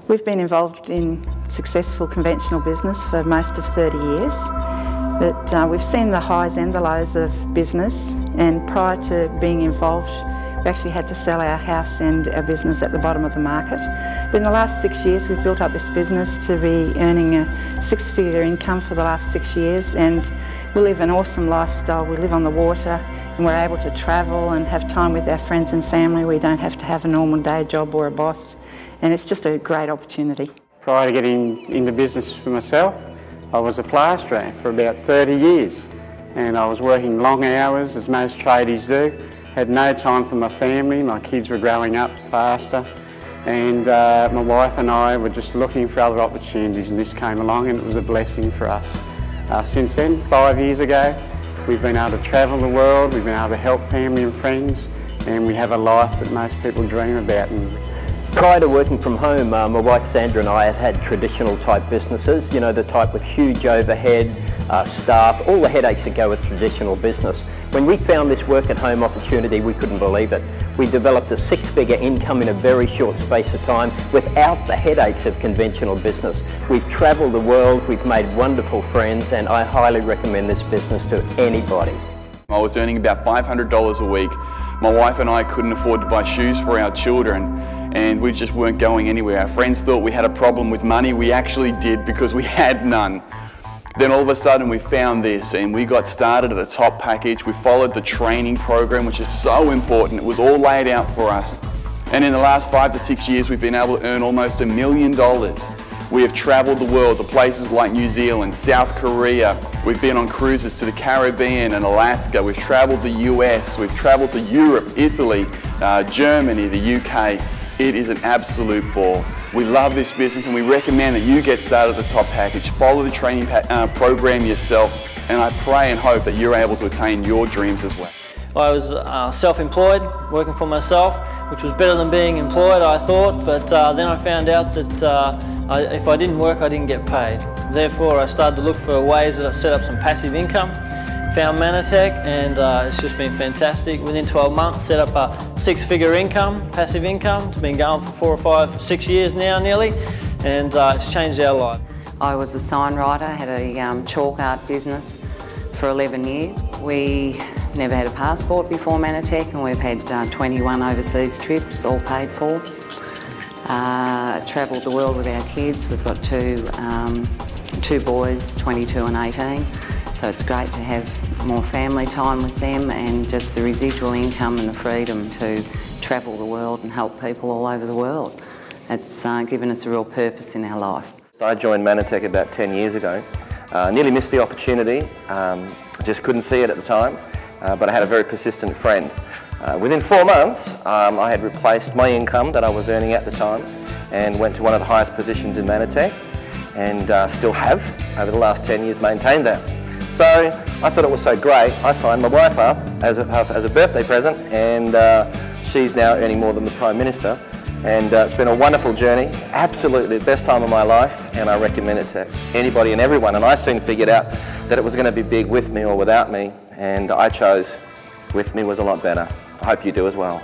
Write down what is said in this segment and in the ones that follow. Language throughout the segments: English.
We've been involved in successful conventional business for most of 30 years, but we've seen the highs and the lows of business, and prior to being involved we actually had to sell our house and our business at the bottom of the market. But in the last 6 years we've built up this business to be earning a six-figure income for the last 6 years, and we live an awesome lifestyle. We live on the water and we're able to travel and have time with our friends and family. We don't have to have a normal day job or a boss, and it's just a great opportunity. Prior to getting into business for myself, I was a plasterer for about 30 years, and I was working long hours as most tradies do. Had no time for my family. My kids were growing up faster, and my wife and I were just looking for other opportunities, and this came along and it was a blessing for us. Since then, 5 years ago, we've been able to travel the world, we've been able to help family and friends, and we have a life that most people dream about. Prior to working from home, my wife Sandra and I had traditional type businesses, you know, the type with huge overhead, staff, all the headaches that go with traditional business. When we found this work at home opportunity, we couldn't believe it. We developed a six-figure income in a very short space of time without the headaches of conventional business. We've travelled the world, we've made wonderful friends, and I highly recommend this business to anybody. I was earning about $500 a week. My wife and I couldn't afford to buy shoes for our children, and we just weren't going anywhere. Our friends thought we had a problem with money. We actually did, because we had none. Then all of a sudden we found this, and we got started at the top package. We followed the training program, which is so important. It was all laid out for us. And in the last 5 to 6 years we've been able to earn almost $1 million. We have travelled the world to places like New Zealand, South Korea. We've been on cruises to the Caribbean and Alaska. We've travelled the US, we've travelled to Europe, Italy, Germany, the UK. It is an absolute ball. We love this business, and we recommend that you get started at the top package. Follow the training program yourself, and I pray and hope that you're able to attain your dreams as well. I was self-employed, working for myself, which was better than being employed, I thought, but then I found out that if I didn't work, I didn't get paid. Therefore, I started to look for ways that I set up some passive income. Found Manatech, and it's just been fantastic. Within 12 months, set up a six-figure income, passive income. It's been going for 4 or 5, 6 years now nearly, and it's changed our life. I was a sign writer, had a chalk art business for 11 years. We never had a passport before Manatech, and we've had 21 overseas trips, all paid for. Travelled the world with our kids. We've got two boys, 22 and 18. So it's great to have more family time with them, and just the residual income and the freedom to travel the world and help people all over the world. It's given us a real purpose in our life. I joined Manatech about 10 years ago. Nearly missed the opportunity, just couldn't see it at the time, but I had a very persistent friend. Within 4 months, I had replaced my income that I was earning at the time and went to one of the highest positions in Manatech, and still have, over the last 10 years, maintained that. So I thought it was so great, I signed my wife up as a birthday present, and she's now earning more than the Prime Minister. And it's been a wonderful journey, absolutely the best time of my life, and I recommend it to anybody and everyone. And I soon figured out that it was going to be big with me or without me, and I chose with me was a lot better. I hope you do as well.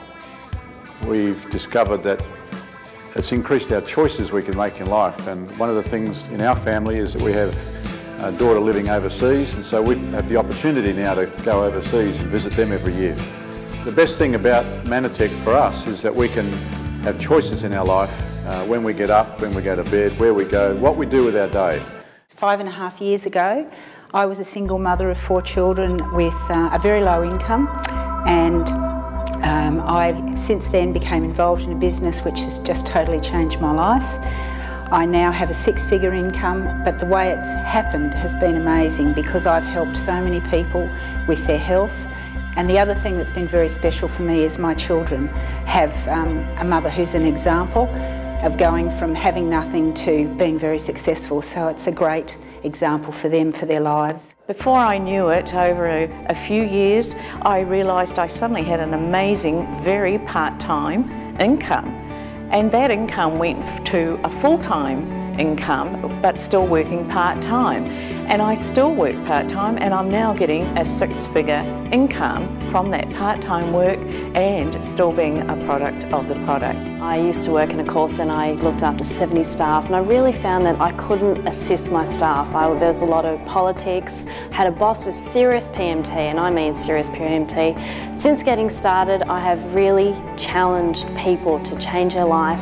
We've discovered that it's increased our choices we can make in life, and one of the things in our family is that we have a daughter living overseas, and so we have the opportunity now to go overseas and visit them every year. The best thing about Manatech for us is that we can have choices in our life, when we get up, when we go to bed, where we go, what we do with our day. 5.5 years ago, I was a single mother of 4 children with a very low income, and I since then became involved in a business which has just totally changed my life. I now have a 6-figure income, but the way it's happened has been amazing, because I've helped so many people with their health. And the other thing that's been very special for me is my children have a mother who's an example of going from having nothing to being very successful. So it's a great example for them, for their lives. Before I knew it, over a few years, I realised I suddenly had an amazing, very part-time income. And that income went to a full-time income, but still working part-time. and I still work part-time, and I'm now getting a 6-figure income from that part-time work and still being a product of the product. I used to work in a call centre. I looked after 70 staff, and I really found that I couldn't assist my staff. There was a lot of politics. I had a boss with serious PMT, and I mean serious PMT. Since getting started, I have really challenged people to change their life.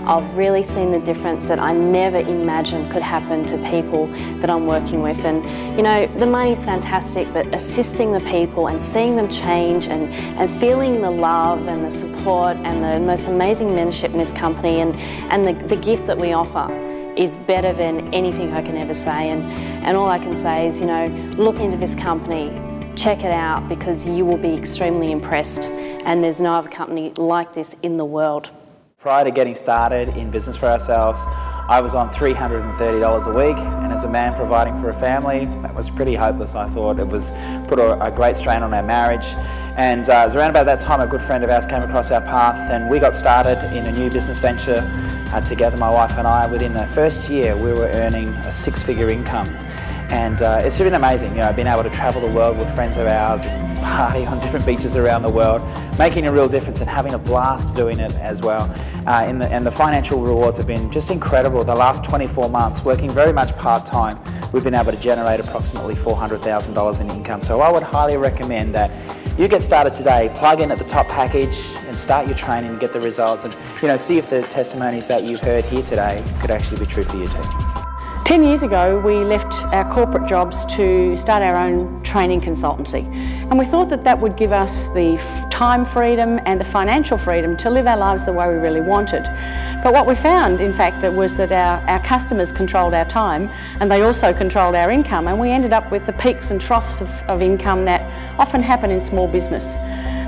I've really seen the difference that I never imagined could happen to people that I'm working with. And you know, the money's fantastic, but assisting the people and seeing them change and feeling the love and the support and the most amazing mentorship in this company and the gift that we offer is better than anything I can ever say. And all I can say is, you know, look into this company, check it out, because you will be extremely impressed, and there's no other company like this in the world. Prior to getting started in business for ourselves, I was on $330 a week, and as a man providing for a family, that was pretty hopeless. I thought it was put a great strain on our marriage. And it was around about that time a good friend of ours came across our path, and we got started in a new business venture together, my wife and I. Within the first year, we were earning a 6-figure income. And it's been amazing, you know, being able to travel the world with friends of ours, party on different beaches around the world, making a real difference and having a blast doing it as well. And the financial rewards have been just incredible. The last 24 months, working very much part-time, we've been able to generate approximately $400,000 in income. So I would highly recommend that you get started today, plug in at the top package and start your training and get the results, and you know, see if the testimonies that you've heard here today could actually be true for you too. 10 years ago, we left our corporate jobs to start our own training consultancy. And we thought that that would give us the time freedom and the financial freedom to live our lives the way we really wanted. But what we found, in fact, was that our customers controlled our time, and they also controlled our income, and we ended up with the peaks and troughs of income that often happen in small business.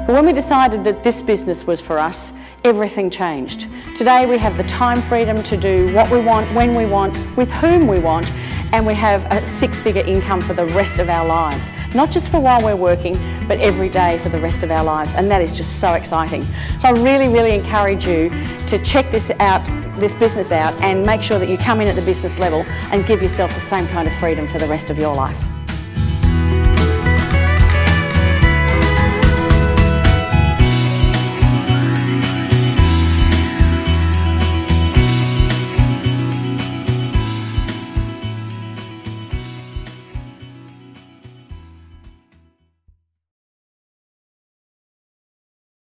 But when we decided that this business was for us, everything changed. Today we have the time freedom to do what we want, when we want, with whom we want, and we have a 6-figure income for the rest of our lives. Not just for while we're working, but every day for the rest of our lives, and that is just so exciting. So I really, really encourage you to check this business out, and make sure that you come in at the business level and give yourself the same kind of freedom for the rest of your life.